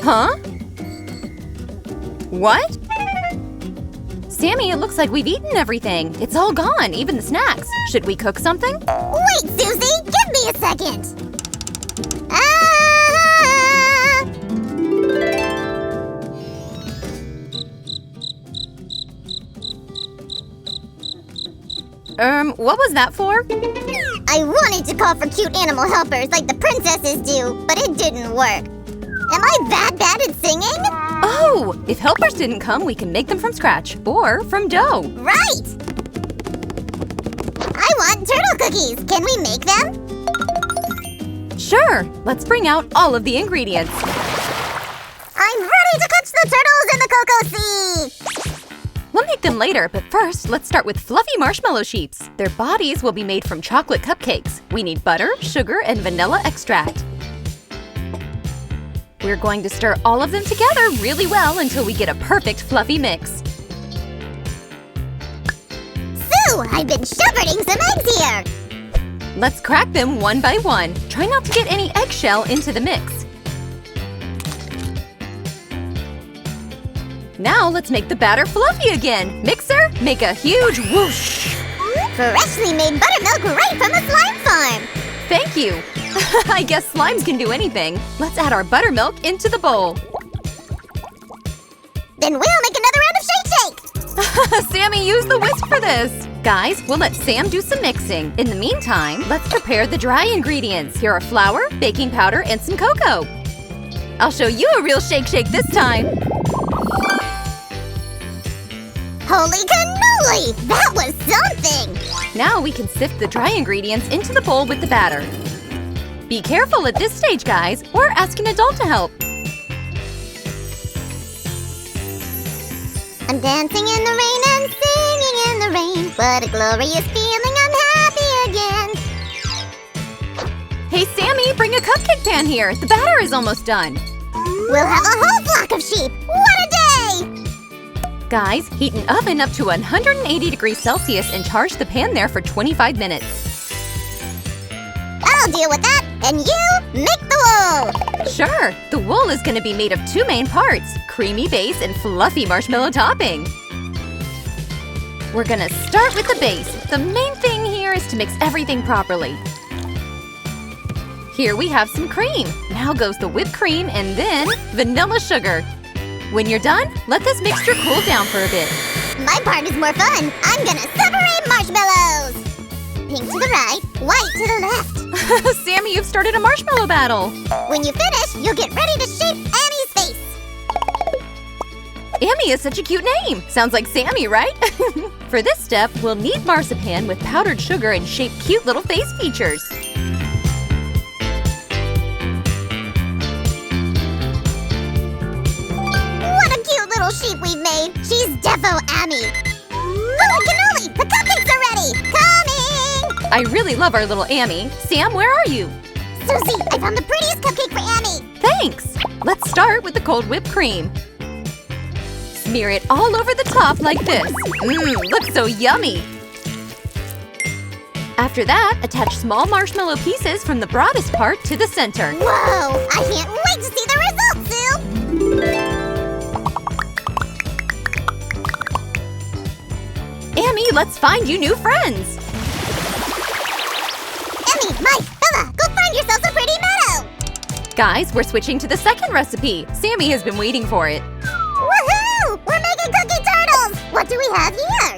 Huh? What? Sammy, it looks like we've eaten everything. It's all gone, even the snacks. Should we cook something? Wait, Susie! Give me a second! What was that for? I wanted to call for cute animal helpers like the princesses do, but it didn't work. Am I that bad at singing? Oh! If helpers didn't come, we can make them from scratch or from dough. Right! I want turtle cookies. Can we make them? Sure! Let's bring out all of the ingredients. I'm ready to catch the turtles in the cocoa sea! We'll make them later, but first, let's start with fluffy marshmallow sheeps. Their bodies will be made from chocolate cupcakes. We need butter, sugar, and vanilla extract. We're going to stir all of them together really well until we get a perfect fluffy mix. Sue, I've been shepherding some eggs here! Let's crack them one by one. Try not to get any eggshell into the mix. Now let's make the batter fluffy again. Mixer, make a huge whoosh. Freshly made buttermilk right from a slime farm! Thank you. I guess slimes can do anything. Let's add our buttermilk into the bowl. Then we'll make another round of shake! Sammy, use the whisk for this. Guys, we'll let Sam do some mixing. In the meantime, let's prepare the dry ingredients. Here are flour, baking powder, and some cocoa. I'll show you a real shake this time. Holy cannoli! That was something! Now we can sift the dry ingredients into the bowl with the batter. Be careful at this stage, guys, or ask an adult to help. I'm dancing in the rain and singing in the rain. What a glorious feeling, I'm happy again. Hey, Sammy, bring a cupcake pan here. The batter is almost done. We'll have a whole flock of sheep. What a day! Guys, heat an oven up to 180 degrees Celsius and charge the pan there for 25 minutes. I'll deal with that, and you make the wool! Sure, the wool is going to be made of two main parts, creamy base and fluffy marshmallow topping. We're going to start with the base. The main thing here is to mix everything properly. Here we have some cream. Now goes the whipped cream and then vanilla sugar. When you're done, let this mixture cool down for a bit. My part is more fun. I'm gonna separate marshmallows! Pink to the right, white to the left. Sammy, you've started a marshmallow battle. When you finish, you'll get ready to shape Annie's face. Amy is such a cute name. Sounds like Sammy, right? For this step, we'll knead marzipan with powdered sugar and shape cute little face features. Sheep we've made. She's defo Amy. Holy cannoli! The cupcakes are ready! Coming! I really love our little Amy. Sam, where are you? Susie, I found the prettiest cupcake for Amy. Thanks! Let's start with the cold whipped cream. Smear it all over the top like this. Looks so yummy! After that, attach small marshmallow pieces from the broadest part to the center. Whoa! I can't wait to see the results, Sue! Amy, let's find you new friends! Emmy, Mike, Bella, go find yourselves a pretty meadow! Guys, we're switching to the second recipe. Sammy has been waiting for it. Woohoo! We're making cookie turtles! What do we have here?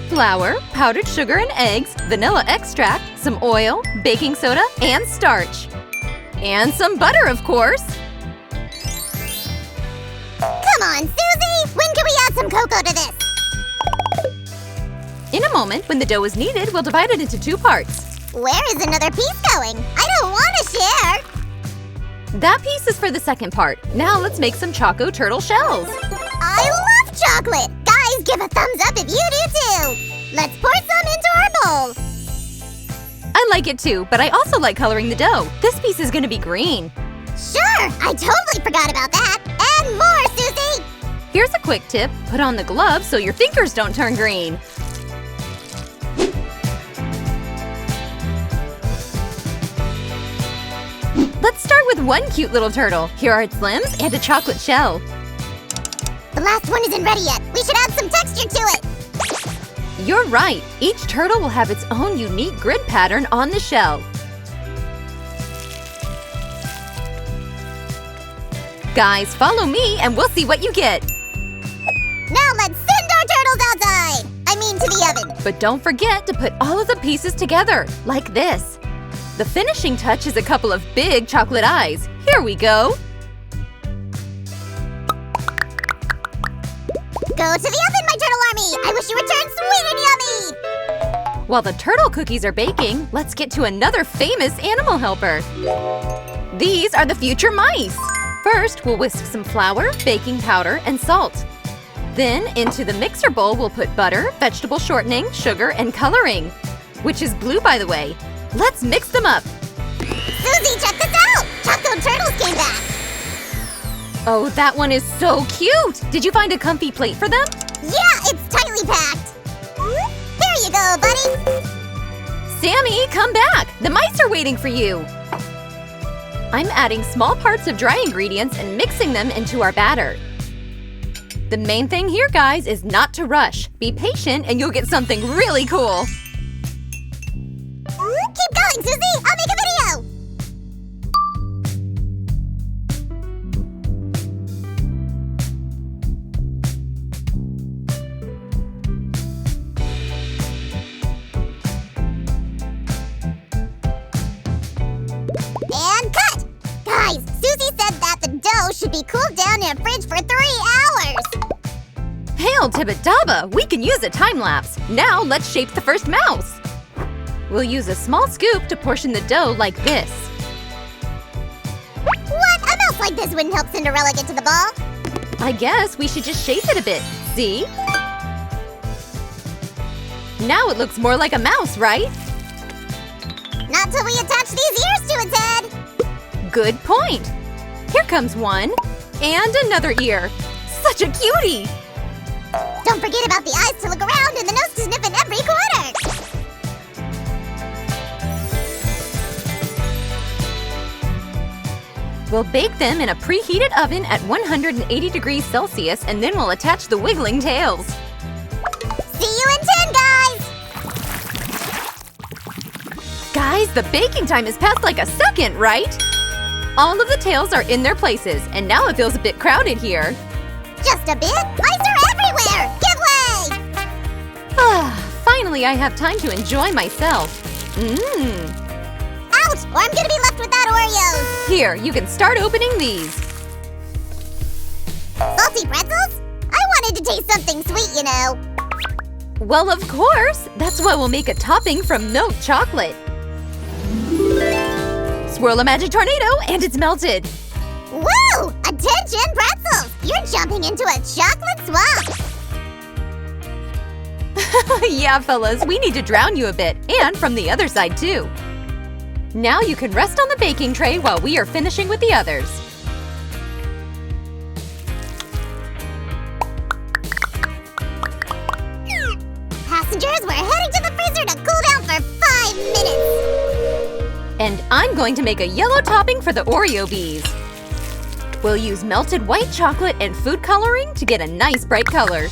Flour, powdered sugar and eggs, vanilla extract, some oil, baking soda, and starch. And some butter, of course! Come on, Susie! When can we add some cocoa to this? In a moment, when the dough is kneaded, we'll divide it into two parts. Where is another piece going? I don't want to share! That piece is for the second part. Now let's make some Choco Turtle shells. I love chocolate! Guys, give a thumbs up if you do too! Let's pour some into our bowl! I like it too, but I also like coloring the dough. This piece is gonna be green. Sure! I totally forgot about that! And more, Susie! Here's a quick tip. Put on the gloves so your fingers don't turn green. with one cute little turtle. Here are its limbs and a chocolate shell. The last one isn't ready yet. We should add some texture to it. You're right. Each turtle will have its own unique grid pattern on the shell. Guys, follow me and we'll see what you get. Now let's send our turtles outside. I mean to the oven. But don't forget to put all of the pieces together, like this. The finishing touch is a couple of big chocolate eyes. Here we go. Go to the oven, my turtle army! I wish you returned sweet and yummy! While the turtle cookies are baking, let's get to another famous animal helper. These are the future mice. First, we'll whisk some flour, baking powder, and salt. Then, into the mixer bowl, we'll put butter, vegetable shortening, sugar, and coloring. Which is blue, by the way. Let's mix them up. Susie, check this out! Choco turtles came back! Oh, that one is so cute! Did you find a comfy plate for them? Yeah, it's tightly packed! Here you go, buddy! Sammy, come back! The mice are waiting for you! I'm adding small parts of dry ingredients and mixing them into our batter. The main thing here, guys, is not to rush. Be patient and you'll get something really cool. Keep going, Susie! I'll make a video! And cut! Guys, Susie said that the dough should be cooled down in a fridge for 3 hours! Hail Tibidaba! We can use a time-lapse. Now let's shape the first mouse. We'll use a small scoop to portion the dough like this. What? A mouse like this wouldn't help Cinderella get to the ball? I guess we should just shape it a bit. See? Now it looks more like a mouse, right? Not till we attach these ears to its head! Good point! Here comes one. And another ear. Such a cutie! Don't forget about the eyes to look around and the nose to sniff in every corner! We'll bake them in a preheated oven at 180 degrees Celsius and then we'll attach the wiggling tails. See you in 10, guys! Guys, the baking time has passed like a second, right? All of the tails are in their places, and now it feels a bit crowded here. Just a bit? Mice are everywhere! Give way! Finally, I have time to enjoy myself. Ouch! Or I'm gonna be left without Oreos! Here, you can start opening these. Salty pretzels? I wanted to taste something sweet, you know. Well, of course! That's why we'll make a topping from milk chocolate. Swirl a magic tornado, and it's melted. Woo! Attention, pretzels! You're jumping into a chocolate swamp! Yeah, fellas, we need to drown you a bit, and from the other side, too. Now you can rest on the baking tray while we are finishing with the others. Passengers, we're heading to the freezer to cool down for 5 minutes! And I'm going to make a yellow topping for the Oreo bees. We'll use melted white chocolate and food coloring to get a nice bright color.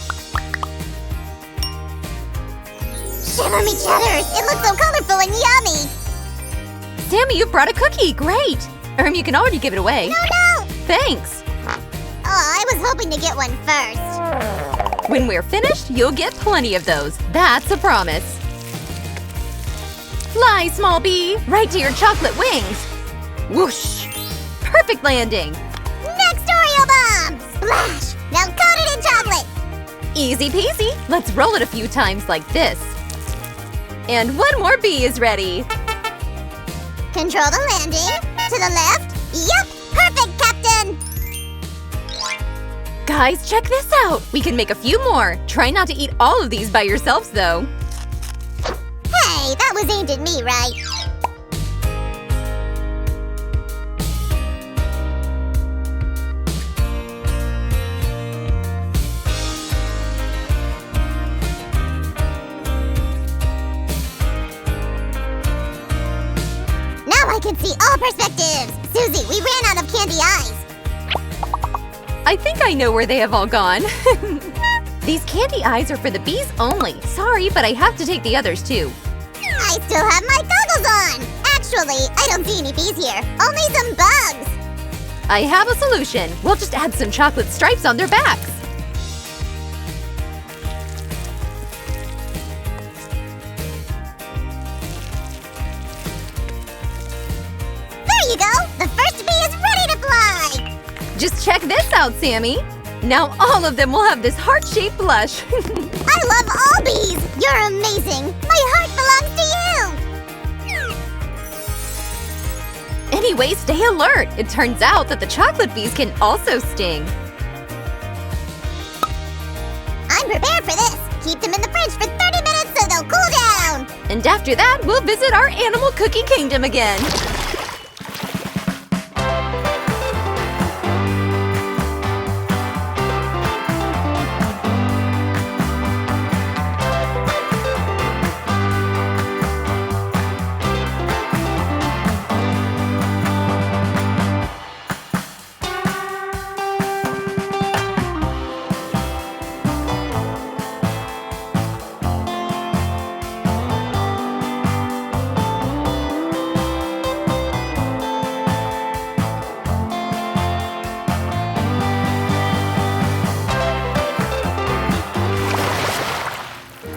Shiver me cheddars! It looks so colorful and yummy! Sammy, you brought a cookie! Great! You can already give it away. No! Thanks! Oh, I was hoping to get one first. When we're finished, you'll get plenty of those. That's a promise. Fly, small bee! Right to your chocolate wings! Whoosh! Perfect landing! Next Oreo bomb! Splash! Now coat it in chocolate! Easy peasy! Let's roll it a few times like this. And one more bee is ready. Control the landing. To the left. Yup! Perfect, Captain! Guys, check this out! We can make a few more. Try not to eat all of these by yourselves, though. Hey, that was aimed at me, right? Now I can see all all perspectives! Susie, we ran out of candy eyes! I think I know where they have all gone. These candy eyes are for the bees only. Sorry, but I have to take the others too. I still have my goggles on! Actually, I don't see any bees here. Only some bugs! I have a solution. We'll just add some chocolate stripes on their backs. There you go! The first bee is ready to fly! Just check this out, Sammy. Now all of them will have this heart-shaped blush. I love all bees! You're amazing! My heart belongs to you! Anyway, stay alert. It turns out that the chocolate bees can also sting. I'm prepared for this! Keep them in the fridge for 30 minutes so they'll cool down! And after that, we'll visit our animal cookie kingdom again.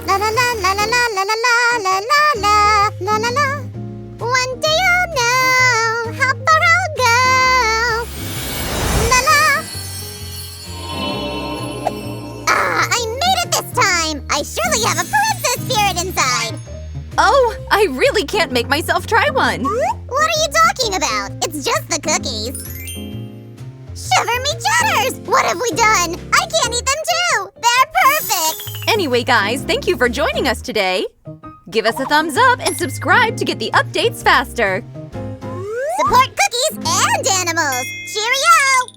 La la la la la la la la la la la la la la. One day I'll know how far I'll go. La la. Ah, I made it this time. I surely have a princess spirit inside. Oh, I really can't make myself try one. What are you talking about? It's just the cookies. Shiver me chatters! What have we done? I can't eat them too! They're perfect! Anyway, guys, thank you for joining us today. Give us a thumbs up and subscribe to get the updates faster. Support cookies and animals! Cheerio!